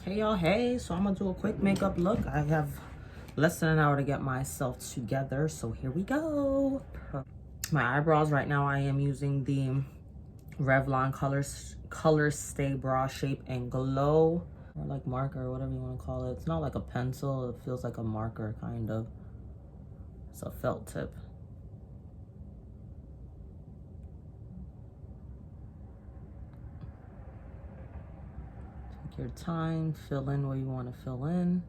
Hey y'all, hey, so I'm gonna do a quick makeup look. I have less than an hour to get myself together, so here we go. My eyebrows right now, I am using the Revlon Color Stay Bra Shape and Glow, or like marker, whatever you want to call it. It's not like a pencil, it feels like a marker kind of. It's a felt tip. Take your time, fill in where you want to fill in.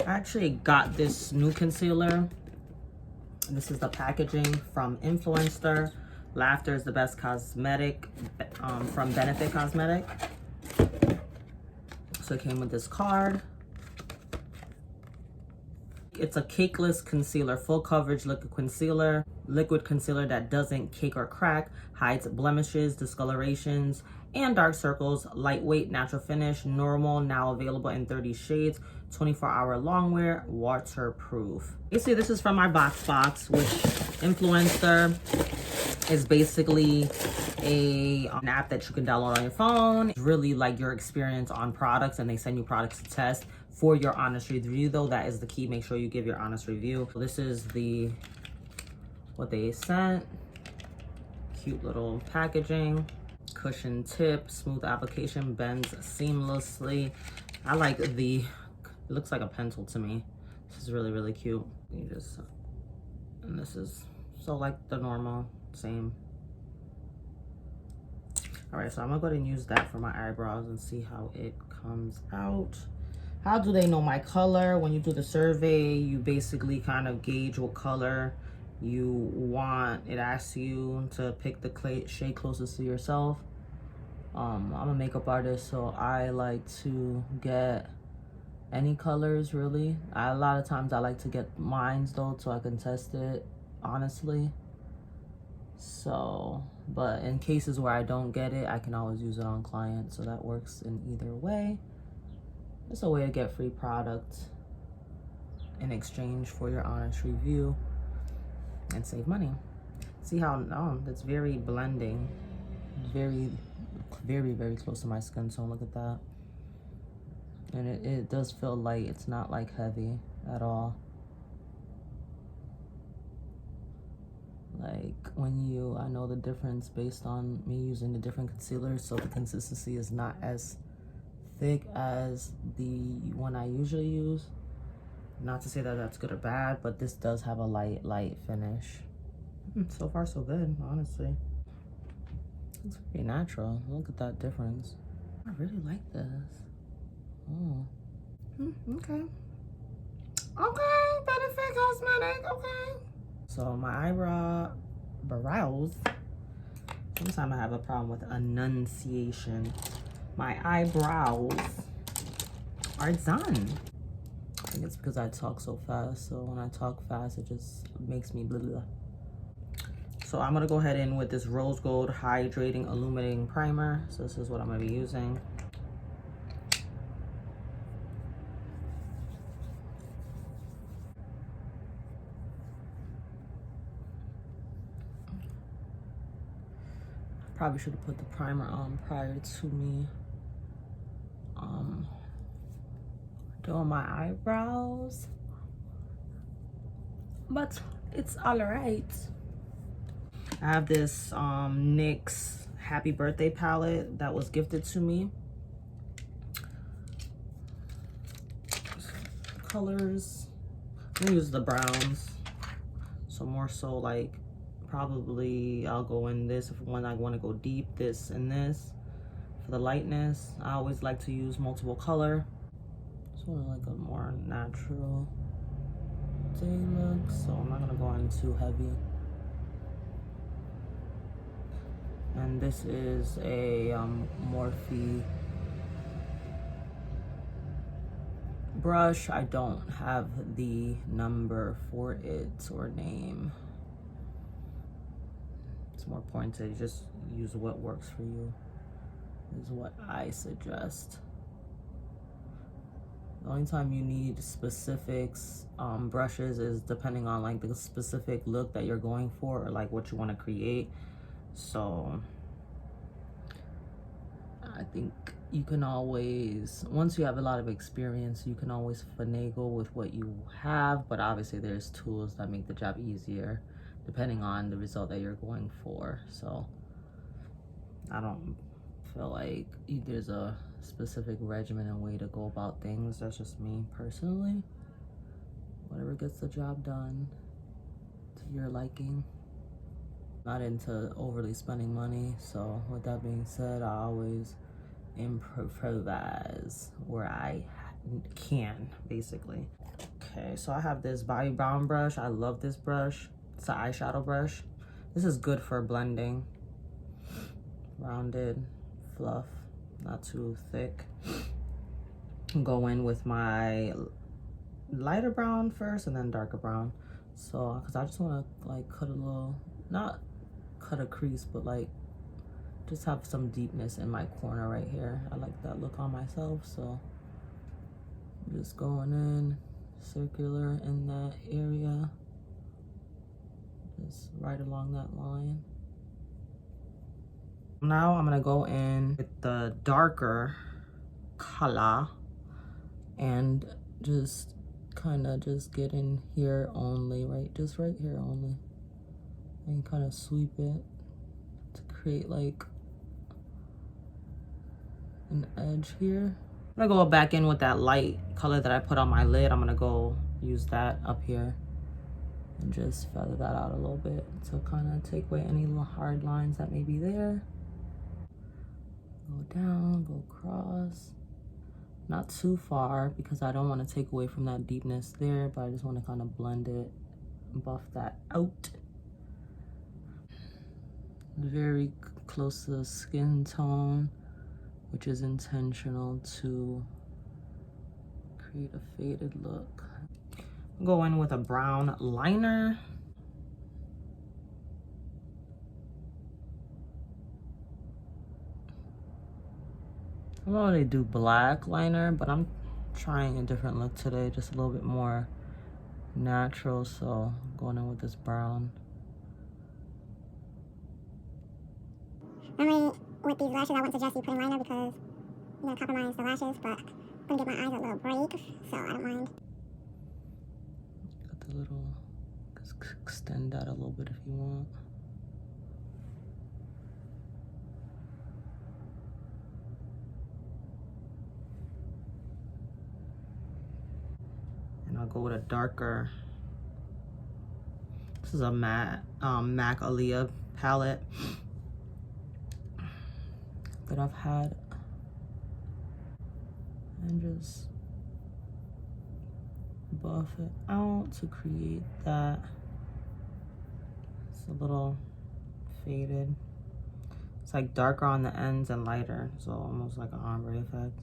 I actually got this new concealer. This is the packaging from Influenster. Laughter is the best cosmetic from Benefit Cosmetic. So it came with this card. It's a cakeless concealer, full coverage liquid concealer that doesn't cake or crack, hides blemishes, discolorations, and dark circles. Lightweight, natural finish, normal, now available in 30 shades, 24-hour long wear, waterproof. Basically, this is from my VoxBox, which Influencer is basically an app that you can download on your phone. It's really like your experience on products, and they send you products to test for your honest review. Though that is the key, make sure you give your honest review. So this is what they sent. Cute little packaging, cushion tip, smooth application, bends seamlessly. I like it looks like a pencil to me. This is really, really cute. And this is so like the normal, same. All right, so I'm gonna go ahead and use that for my eyebrows and see how it comes out. How do they know my color? When you do the survey, you basically kind of gauge what color you want. It asks you to pick the shade closest to yourself. I'm a makeup artist, so I like to get any colors really. A lot of times I like to get mines though, so I can test it honestly. So, but in cases where I don't get it, I can always use it on clients, so that works in either way. It's a way to get free product in exchange for your honest review and save money. See how it's very blending, very, very, very close to my skin tone. Look at that. And it does feel light. It's not like heavy at all. Like I know the difference based on me using the different concealers, so the consistency is not as thick as the one I usually use. Not to say that that's good or bad, but this does have a light finish. So far so good, honestly. It's very natural. Look at that difference. I really like this. Oh. Okay. Okay, Benefit Cosmetic, okay. So my brows, sometimes I have a problem with enunciation. My eyebrows are done. I think it's because I talk so fast. So when I talk fast, it just makes me blah, blah. So I'm gonna go ahead in with this Rose Gold Hydrating Illuminating Primer. So this is what I'm gonna be using. Probably should have put the primer on prior to me doing my eyebrows, but it's all right. I have this NYX Happy Birthday palette that was gifted to me. Colors, I'm gonna use the browns, so more so like probably I'll go in this when I want to go deep, this and this. For the lightness, I always like to use multiple color. Sort of like a more natural day look, so I'm not gonna go in too heavy. And this is a Morphe brush. I don't have the number for it or name. It's more pointed. Just use what works for you is what I suggest. The only time you need specifics brushes is depending on like the specific look that you're going for, or like what you want to create. So I think you can always, once you have a lot of experience, you can always finagle with what you have, but obviously there's tools that make the job easier depending on the result that you're going for. So I don't feel like there's a specific regimen and way to go about things. That's just me personally. Whatever gets the job done to your liking. Not into overly spending money, so with that being said, I always improvise where I can, basically. Okay, so I have this Bobbi Brown brush. I love this brush. It's an eyeshadow brush. This is good for blending. Rounded, fluff, not too thick. Go in with my lighter brown first and then darker brown. So, because I just want to like cut a little, not cut a crease, but like just have some deepness in my corner right here. I like that look on myself, so I'm just going in circular in that area, just right along that line. Now I'm gonna go in with the darker color and just kind of just get in here only, right? Just right here only, and kind of sweep it to create like an edge here. I'm gonna go back in with that light color that I put on my lid. I'm gonna go use that up here and just feather that out a little bit to kind of take away any little hard lines that may be there. Go down, go across. Not too far because I don't want to take away from that deepness there, but I just want to kind of blend it, buff that out. Very close to the skin tone, which is intentional to create a faded look. Go in with a brown liner. I normally do black liner, but I'm trying a different look today, just a little bit more natural, so I'm going in with this brown. Normally with these lashes, I wouldn't suggest you putting liner because you're gonna compromise the lashes, but I'm gonna give my eyes a little break, so I don't mind. Got the little, just extend that a little bit if you want. And I'll go with a darker, this is a matte MAC Aaliyah palette that I've had, and just buff it out to create that. It's a little faded. It's like darker on the ends and lighter, so almost like an ombre effect.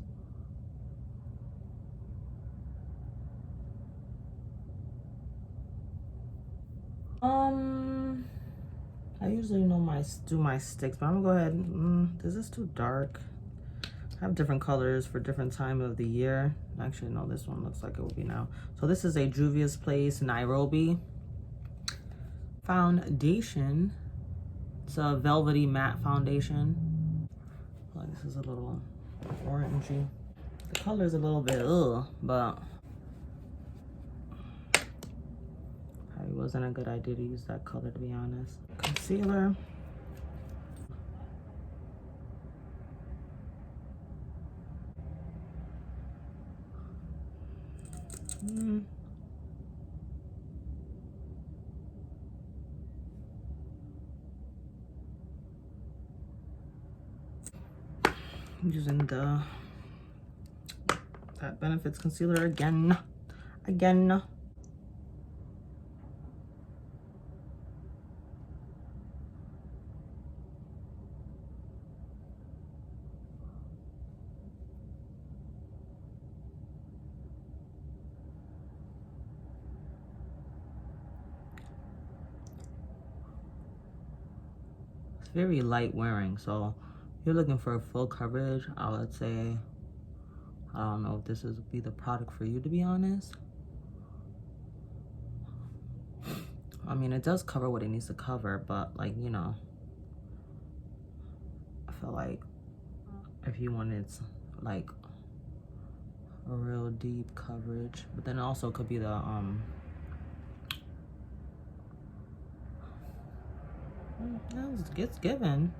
I usually do my sticks, but I'm gonna go ahead. This is too dark. I have different colors for different time of the year. Actually, no, this one looks like it will be now. So this is a Juvia's Place Nairobi foundation. It's a velvety matte foundation. Like, this is a little orangey. The color is a little bit but probably wasn't a good idea to use that color, to be honest. Concealer. I'm using that Benefits concealer again. Very light wearing, so if you're looking for full coverage, I would say I don't know if this would be the product for you, to be honest. I mean, it does cover what it needs to cover, but like, you know, I feel like if you wanted like a real deep coverage, but then it also could be the it's given.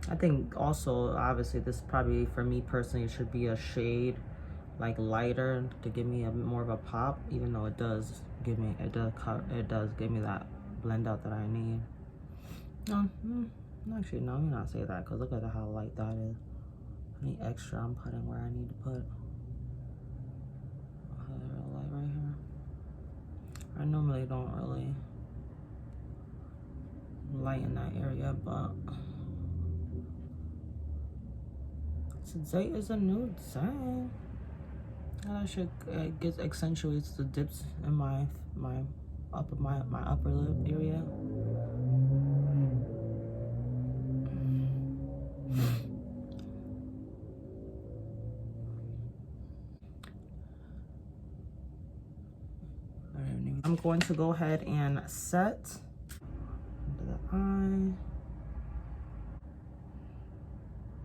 I think also obviously this probably for me personally should be a shade like lighter to give me a more of a pop, even though it does give me give me that blend out that I need. Actually no, let me not say that, because look at how light that is. Any extra I'm putting where I need to put. Real light right here. I normally don't really lighten that area, but today is a new day. That shit accentuates the dips in my upper lip area. I'm going to go ahead and set under the eye.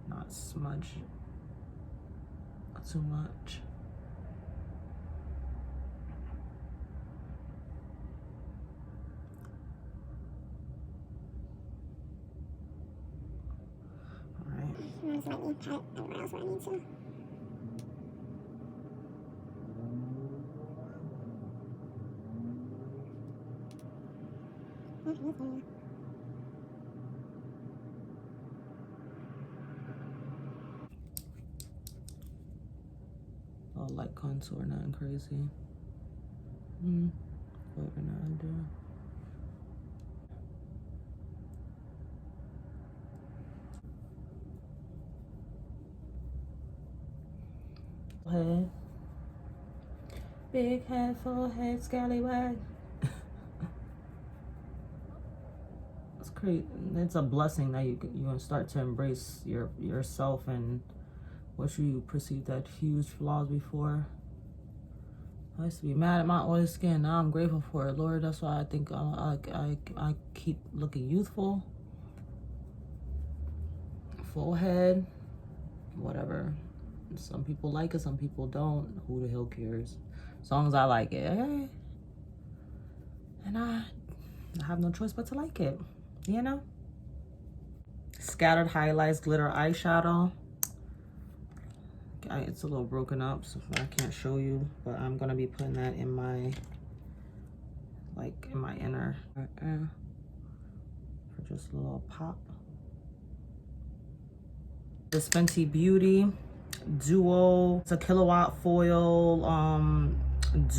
Not smudge too much. Alright. Just lightly pat it everywhere else where I need to. Oh, light contour, nothing crazy. What we're not do. Head. Big head, full head, scallywag. It's great. It's a blessing that you can start to embrace yourself and what you perceived that huge flaws before. I used to be mad at my oily skin. Now I'm grateful for it, Lord. That's why I think I keep looking youthful. Full head, whatever. Some people like it, some people don't. Who the hell cares? As long as I like it, okay? And I have no choice but to like it, you know? Scattered highlights, glitter eyeshadow. It's a little broken up, so I can't show you, but I'm gonna be putting that in my, like, in my inner, for just a little pop. This Fenty Beauty Duo, it's a kilowatt foil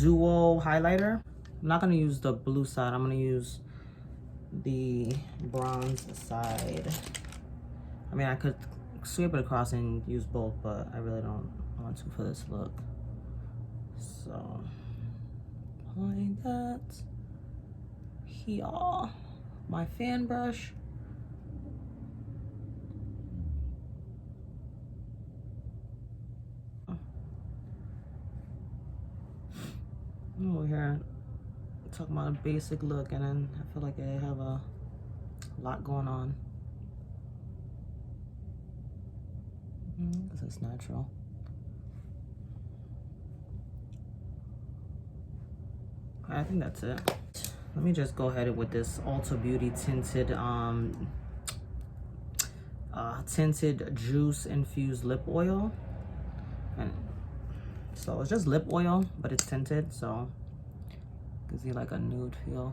duo highlighter. I'm not gonna use the blue side, I'm gonna use the bronze side. I mean, I could sweep it across and use both, but I really don't want to for this look. So, applying that here. My fan brush. I'm over here talking about a basic look, and then I feel like I have a lot going on. This is natural. I think that's it. Let me just go ahead with this Ulta Beauty tinted tinted juice infused lip oil. And so it's just lip oil, but it's tinted, so gives you like a nude feel.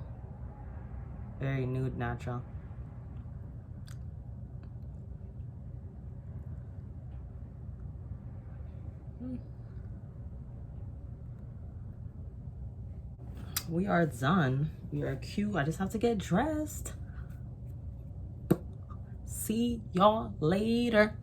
Very nude, natural. We are done. We are cute. I just have to get dressed. See y'all later.